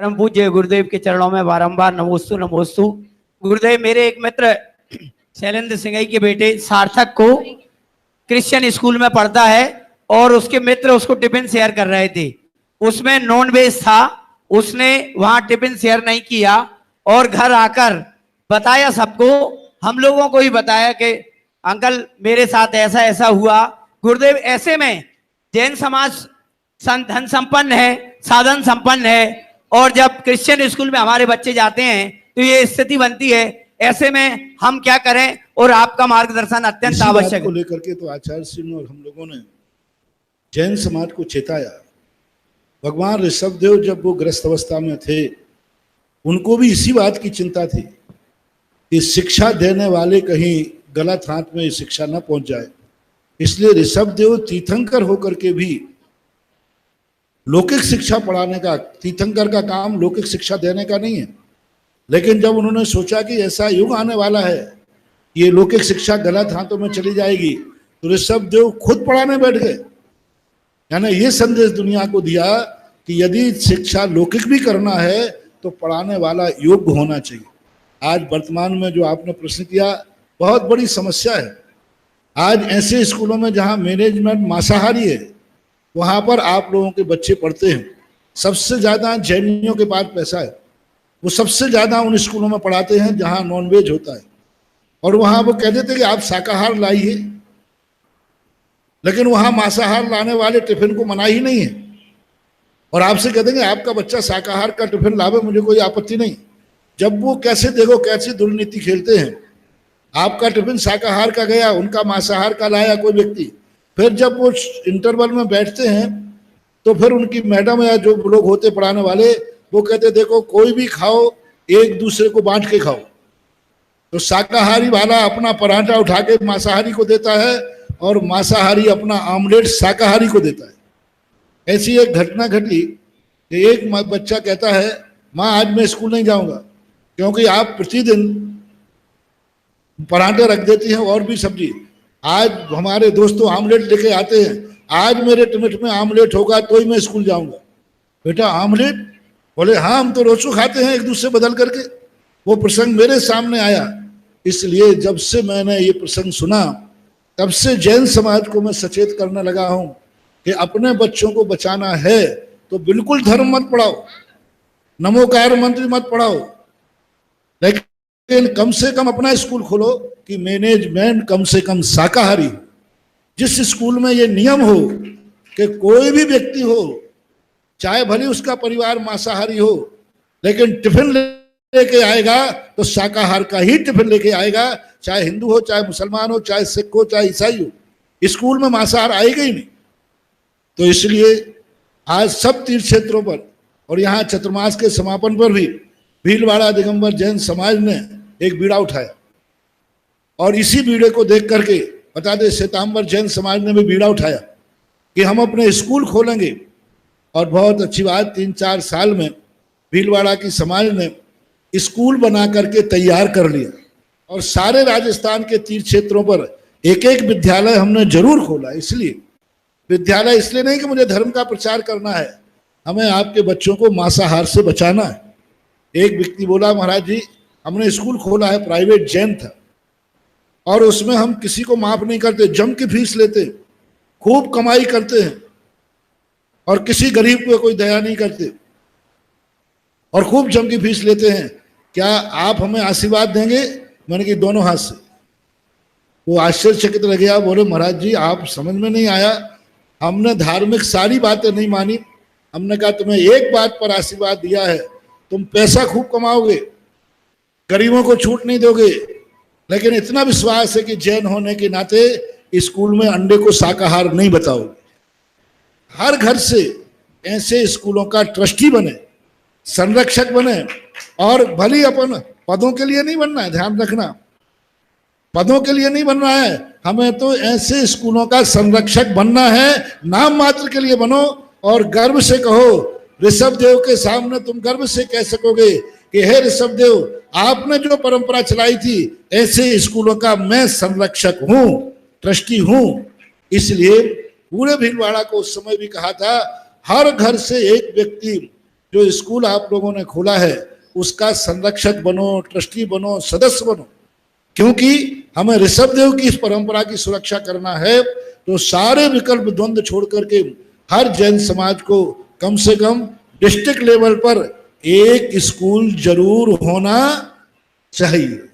परम पूज्य गुरुदेव के चरणों में बारंबार नमोस्तु नमोस्तु। गुरुदेव, मेरे एक मित्र शैलेंद्र सिंघई के बेटे सार्थक को क्रिश्चियन स्कूल में पढ़ता है और उसके मित्र उसको टिफिन शेयर कर रहे थे, उसमें नॉन वेज था। उसने वहां टिफिन शेयर नहीं किया और घर आकर बताया सबको, हम लोगों को ही बताया कि अंकल मेरे साथ ऐसा ऐसा हुआ। गुरुदेव, ऐसे में जैन समाज धन संपन्न है, साधन संपन्न है, और जब क्रिश्चियन स्कूल में हमारे बच्चे जाते हैं तो ये स्थिति बनती है। ऐसे में हम क्या करें और आपका मार्गदर्शन अत्यंत आवश्यक है। लेकर के तो आचार्य सिंह और हम लोगों ने जैन समाज को चेताया। भगवान ऋषभदेव जब वो ग्रस्त अवस्था में थे, उनको भी इसी बात की चिंता थी कि शिक्षा देने वाले कहीं गलत हाथ में शिक्षा न पहुंच जाए। इसलिए ऋषभदेव तीर्थंकर होकर के भी लौकिक शिक्षा पढ़ाने का, तीर्थंकर का काम लौकिक शिक्षा देने का नहीं है, लेकिन जब उन्होंने सोचा कि ऐसा युग आने वाला है, ये लौकिक शिक्षा गलत हाथों में चली जाएगी, तो ऋषभदेव खुद पढ़ाने बैठ गए। यानी ये संदेश दुनिया को दिया कि यदि शिक्षा लौकिक भी करना है तो पढ़ाने वाला योग्य होना चाहिए। आज वर्तमान में जो आपने प्रश्न किया, बहुत बड़ी समस्या है। आज ऐसे स्कूलों में जहाँ मैनेजमेंट मांसाहारी है, वहाँ पर आप लोगों के बच्चे पढ़ते हैं। सबसे ज़्यादा जैनियों के पास पैसा है, वो सबसे ज़्यादा उन स्कूलों में पढ़ाते हैं जहाँ नॉनवेज होता है, और वहाँ वो कह देते कि आप शाकाहार लाइए, लेकिन वहाँ मांसाहार लाने वाले टिफिन को मना ही नहीं है, और आपसे कह देंगे आपका बच्चा शाकाहार का टिफिन लावे, मुझे कोई आपत्ति नहीं। जब वो कैसे देखो कैसी दुर्नीति खेलते हैं, आपका टिफिन शाकाहार का गया, उनका मांसाहार का लाया कोई व्यक्ति, फिर जब वो इंटरवल में बैठते हैं तो फिर उनकी मैडम या जो लोग होते पढ़ाने वाले, वो कहते देखो कोई भी खाओ, एक दूसरे को बांट के खाओ। तो शाकाहारी वाला अपना पराठा उठा के मांसाहारी को देता है और मांसाहारी अपना आमलेट शाकाहारी को देता है। ऐसी एक घटना घटी कि एक बच्चा कहता है, माँ आज मैं स्कूल नहीं जाऊंगा क्योंकि आप प्रतिदिन पराठे रख देती हैं और भी सब्जी। आज हमारे दोस्तों आमलेट लेके आते हैं, आज मेरे टिफिन में आमलेट होगा तो ही मैं स्कूल जाऊंगा। बेटा आमलेट? बोले हाँ, हम तो रोजू खाते हैं एक दूसरे बदल करके। वो प्रसंग मेरे सामने आया, इसलिए जब से मैंने ये प्रसंग सुना, तब से जैन समाज को मैं सचेत करने लगा हूं कि अपने बच्चों को बचाना है तो बिल्कुल धर्म मत पढ़ाओ, नमोकार मंत्र मत पढ़ाओ, लेकिन कम से कम अपना स्कूल खोलो कि मैनेजमेंट कम से कम शाकाहारी हो। जिस स्कूल में ये नियम हो कि कोई भी व्यक्ति हो, चाहे भले उसका परिवार मांसाहारी हो, लेकिन टिफिन लेके आएगा तो शाकाहार का ही टिफिन लेके आएगा, चाहे हिंदू हो, चाहे मुसलमान हो, चाहे सिख हो, चाहे ईसाई हो। स्कूल में मांसाहार आएगा ही नहीं। तो इसलिए आज सब तीर्थ क्षेत्रों पर और यहाँ चतुर्मास के समापन पर भी भीलवाड़ा दिगंबर जैन समाज ने एक बीड़ा उठाया, और इसी बीड़े को देख करके बता दे श्वेतांबर जैन समाज ने भी बीड़ा उठाया कि हम अपने स्कूल खोलेंगे। और बहुत अच्छी बात, 3-4 साल में भीलवाड़ा की समाज ने स्कूल बना करके तैयार कर लिया, और सारे राजस्थान के तीर्थ क्षेत्रों पर एक एक विद्यालय हमने जरूर खोला। इसलिए विद्यालय इसलिए नहीं कि मुझे धर्म का प्रचार करना है, हमें आपके बच्चों को मांसाहार से बचाना है। एक व्यक्ति बोला, महाराज जी हमने स्कूल खोला है, प्राइवेट जैन था, और उसमें हम किसी को माफ नहीं करते, जम की फीस लेते, खूब कमाई करते हैं, और किसी गरीब को कोई दया नहीं करते, और खूब जम की फीस लेते हैं। क्या आप हमें आशीर्वाद देंगे? मैंने कि दोनों हाथ से। वो आश्चर्यचकित रह गया, बोले महाराज जी आप समझ में नहीं आया, हमने धार्मिक सारी बातें नहीं मानी, हमने कहा तुम्हें एक बात पर आशीर्वाद दिया है, तुम पैसा खूब कमाओगे, गरीबों को छूट नहीं दोगे, लेकिन इतना विश्वास है कि जैन होने के नाते स्कूल में अंडे को शाकाहार नहीं बताओगे। हर घर से ऐसे स्कूलों का ट्रस्टी बने, संरक्षक बने, और भली अपन पदों के लिए नहीं बनना है, ध्यान रखना, पदों के लिए नहीं बनना है, हमें तो ऐसे स्कूलों का संरक्षक बनना है। नाम मात्र के लिए बनो और गर्व से कहो, ऋषभदेव के सामने तुम गर्व से कह सकोगे कि हे ऋषभदेव, आपने जो परंपरा चलाई थी, ऐसे स्कूलों का मैं संरक्षक हूं, ट्रस्टी हूं। इसलिए पूरे भीलवाड़ा को उस समय भी कहा था, हर घर से एक व्यक्ति जो स्कूल आप लोगों ने खोला है उसका संरक्षक बनो, ट्रस्टी बनो, सदस्य बनो, क्योंकि हमें ऋषभदेव की इस परंपरा की सुरक्षा करना है। तो सारे विकल्प द्वंद्व छोड़ करके हर जैन समाज को कम से कम डिस्ट्रिक्ट लेवल पर एक स्कूल जरूर होना चाहिए।